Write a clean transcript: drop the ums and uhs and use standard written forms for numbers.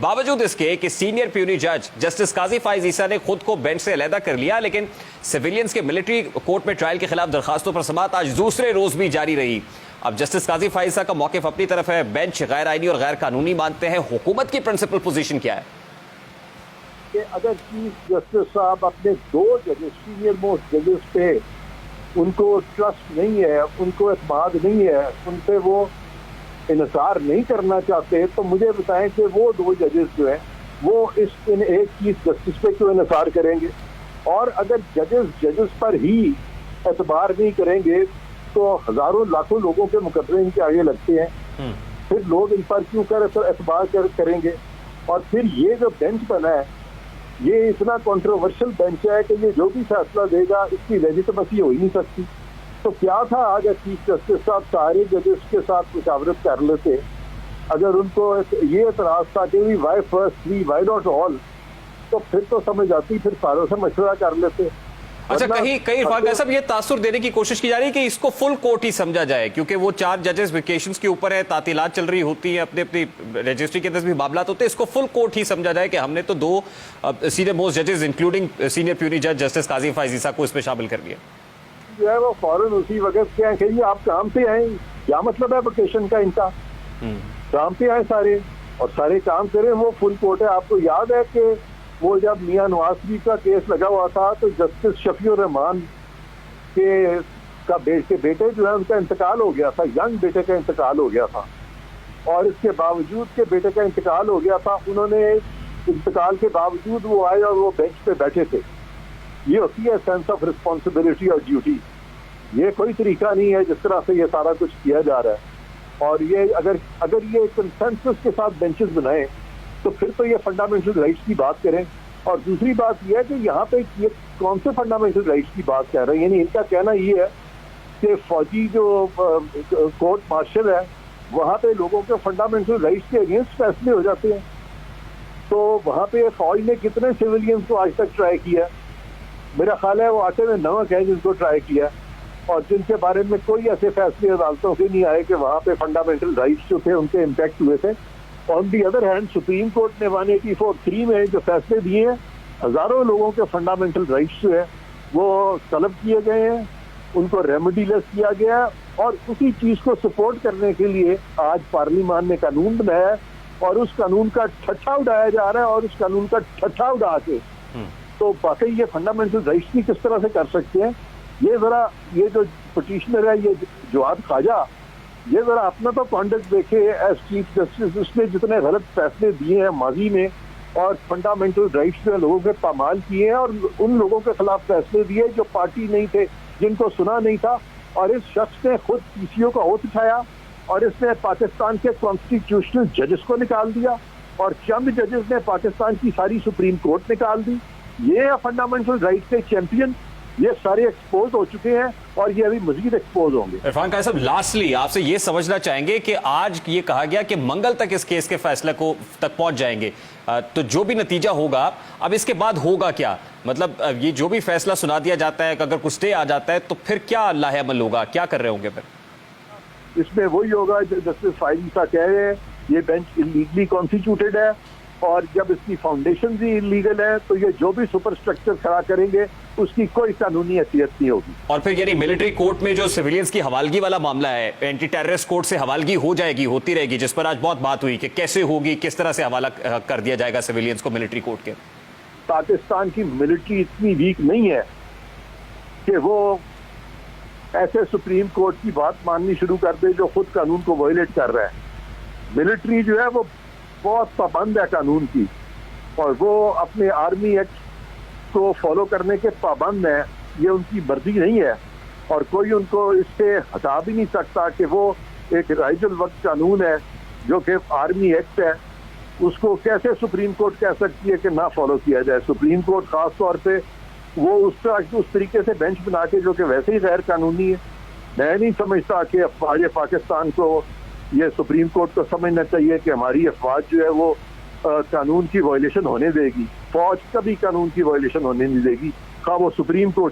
बावजूद इसके कि सीनियर प्यूनी जज जस्टिस काजी फाइज ईसा ने खुद को बेंच से अलहदा कर लिया, लेकिन सिविलियंस के मिलिट्री कोर्ट में ट्रायल के खिलाफ दरखास्तों पर समाअत आज दूसरे रोज भी जारी रही। अब जस्टिस काजी फाइज ईसा का मौकिफ अपनी तरफ है, बेंच गैर आईनी और गैर कानूनी मानते हैं। हुकूमत की प्रिंसिपल पोजीशन क्या है? कि अगर चीफ जस्टिस साहब अपने दो जजेस, सीनियर मोस्ट जजेस पे उनको ट्रस्ट नहीं है, उनको एतमाद नहीं है, उन पे वो इनकार नहीं करना चाहते, तो मुझे बताएं कि वो दो जजेस जो हैं वो इन एक चीफ जस्टिस पे क्यों इनकार करेंगे? और अगर जजेस पर ही एतबार नहीं करेंगे तो हजारों लाखों लोगों के मुकदमे इनके आगे लगते हैं, फिर लोग इन पर क्यों एतबार करेंगे? और फिर ये जो बेंच बना है ये इतना कंट्रोवर्शियल बेंच है कि ये जो भी फैसला देगा इसकी लेजिटिमेसी हो ही नहीं सकती। तो क्या था आज चीफ जस्टिस साहब सारे जजेस के साथ मुशावरत कर लेते, अगर उनको ये एतराज था कि why first three why not all, तो फिर तो समझ आती, फिर सारों से मशवरा कर लेते। अच्छा, कहीं इरफान साहब ये तासुर देने की कोशिश की जा रही है कि इसको फुल कोर्ट ही समझा जाए, क्योंकि वो 4 जजेस वेकेशंस के ऊपर है, तातीलात चल रही होती है, अपनी अपनी रजिस्ट्री के अंदर भी मामला होते हैं, इसको फुल कोर्ट ही समझा जाए कि हमने तो 2 सीनियर मोस्ट जजेस इंक्लूडिंग सीनियर प्यूनी जज जस्टिस काजी फाइज ईसा को इसमें शामिल कर लिया। जो है वो फौरन उसी वक्त क्या कहिए, आप काम पे आए, क्या मतलब है वेकेशन का इनका? काम पे आए सारे और सारे काम करें, वो फुल कोर्ट है। आपको याद है कि वो जब मियां नवाज शरीफ का केस लगा हुआ था तो जस्टिस शफीउर रहमान के बेटे जो है उनका इंतकाल हो गया था, यंग बेटे का इंतकाल हो गया था, और इसके बावजूद के बेटे का इंतकाल हो गया था, उन्होंने इंतकाल के बावजूद वो आए और वो बेंच पे बैठे थे। ये होती है सेंस ऑफ रिस्पॉन्सिबिलिटी और ड्यूटी। ये कोई तरीका नहीं है जिस तरह से ये सारा कुछ किया जा रहा है। और ये अगर ये कंसेंसस के साथ बेंचेस बनाए तो फिर तो ये फंडामेंटल राइट्स की बात करें। और दूसरी बात यह है कि यहाँ पे ये कौन से फंडामेंटल राइट्स की बात कर रहे हैं? यानी इनका कहना ये है कि फौजी जो कोर्ट मार्शल है वहाँ पे लोगों के फंडामेंटल राइट्स के अगेंस्ट फैसले हो जाते हैं। तो वहाँ पे फौज ने कितने सिविलियंस को आज तक ट्राई किया? मेरा ख्याल है वो आटे में नमक है जिनको ट्राई किया, और जिनके बारे में कोई ऐसे फैसले अदालतों के नहीं आए कि वहाँ पे फंडामेंटल राइट्स जो थे उनके इम्पैक्ट हुए थे। On the other hand supreme court ने 184(3) में जो फैसले दिए हैं, हजारों लोगों के फंडामेंटल राइट्स जो है वो तलब किए गए हैं, उनको रेमेडीलेस किया गया, और उसी चीज को सपोर्ट करने के लिए आज पार्लियामान ने कानून बनाया है और उस कानून का ठट्ठा उड़ाया जा रहा है। और उस कानून का ठट्ठा उड़ा के तो बाकी ये फंडामेंटल राइट्स की किस तरह से कर सकते हैं? ये जो पिटिशनर है, ये जवाद ख्वाजा, ये जरा अपना तो कॉन्डक्ट देखे एज चीफ जस्टिस। उसने जितने गलत फैसले दिए हैं माजी में और फंडामेंटल राइट्स में लोगों के पामाल किए हैं, और उन लोगों के खिलाफ फैसले दिए जो पार्टी नहीं थे, जिनको सुना नहीं था। और इस शख्स ने खुद पीसीओ का ओथ उठाया और इसने पाकिस्तान के कॉन्स्टिट्यूशनल जजेस को निकाल दिया, और चंद जजेस ने पाकिस्तान की सारी सुप्रीम कोर्ट निकाल दी। ये फंडामेंटल राइट्स के चैंपियन ये सारे एक्सपोज हो चुके हैं और ये अभी मजीद एक्सपोज होंगे। इरफान खान साहब, लास्टली आपसे ये समझना चाहेंगे कि आज ये कहा गया कि मंगल तक इस केस के फैसले को तक पहुंच जाएंगे, तो जो भी नतीजा होगा अब इसके बाद होगा क्या? मतलब ये जो भी फैसला सुना दिया जाता है, अगर कुछ स्टे आ जाता है तो फिर क्या लाहेअमल होगा, क्या कर रहे होंगे फिर? इसमें वही होगा जो जस्टिस फाइज ईसा कह रहे हैं, ये बेंच इलीगली कॉन्स्टिट्यूटेड है, और जब इसकी फाउंडेशन भी इलीगल है तो ये जो भी सुपर स्ट्रक्चर खड़ा करेंगे उसकी कोई कानूनी हैसियत नहीं होगी। और फिर यानी मिलिट्री कोर्ट में जो सिविलियंस की हवालगी वाला मामला है, एंटी टेररिस्ट कोर्ट से हवालगी हो जाएगी, होती रहेगी, जिस पर आज बहुत बात हुई कि कैसे होगी, किस तरह से हवाला कर दिया जाएगा सिविलियंस को मिलिट्री कोर्ट के? पाकिस्तान की मिलिट्री इतनी वीक नहीं है कि वो ऐसे सुप्रीम कोर्ट की बात माननी शुरू कर दे जो खुद कानून को वायलेट कर रहा है। मिलिट्री जो है वो बहुत पाबंद है कानून की, और वो अपने आर्मी एक्ट को फॉलो करने के पाबंद है। ये उनकी मर्जी नहीं है और कोई उनको इससे हटा भी नहीं सकता कि वो एक राइजल वक्त कानून है जो कि आर्मी एक्ट है, उसको कैसे सुप्रीम कोर्ट कह सकती है कि ना फॉलो किया जाए? सुप्रीम कोर्ट खास तौर पे वो उस तरीके से बेंच बना के जो कि वैसे ही गैर कानूनी है। मैं नहीं समझता कि अफवाज पाकिस्तान को, ये सुप्रीम कोर्ट को समझना चाहिए कि हमारी अफवाज जो है वो कानून की वायलेशन होने देगी। फौज कभी कानून की वायलेशन होने नहीं देगी, खा वो सुप्रीम कोर्ट